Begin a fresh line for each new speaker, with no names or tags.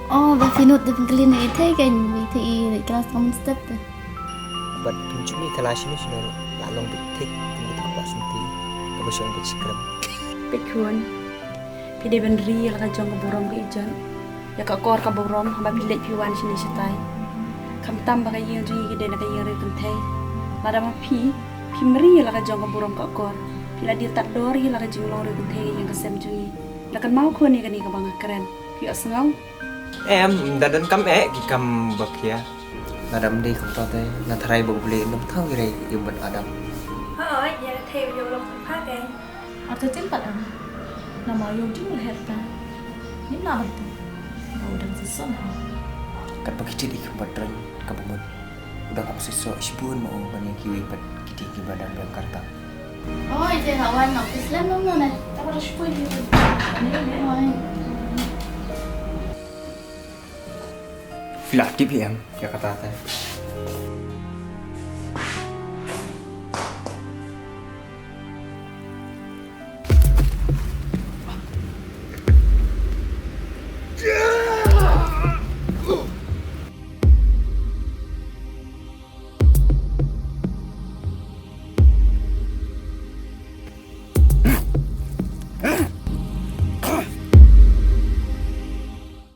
Oh, ba finut de pinkelin ite kan di kelas kamu step tu.
But pincumi telasini sino lalong bitik tinggi tu kelas nanti kebersong bersikram.
Pikun. Pide benri la ka jong ka borom ka ijan. Ya ka kor ka borom ba pilet piwan sini sitai. Kam tam ba ka yin ri ke de na ka yin ri kun thai. La da ma pi mri la ka jong ka borom ka kor. Pila dia tak dori la ka jing lo ri kun thai yang ka sem jui. La kan mau khon ni ka ni ka bang keren. Pi asngau.
Em dadan kam ki kam bakia. Nadam đi không to thế, là thay bộ beli nấm thau gì đây dùng bật Adam.
Giờ theo vô lòng phát kìa.
Atau tempat am. Nama yang cuma herta. Ni nak tu. Kau dah sesuatu.
Kat pagi jadi kebetulan kabumun. Udah kamu sesuatu isbun mau banyak kiwi pet kiti ki badan Jakarta.
Oh, itu kawan nak Islam mana? Tak ada sepuluh dia. Ni.
Filat di PM Jakarta teh.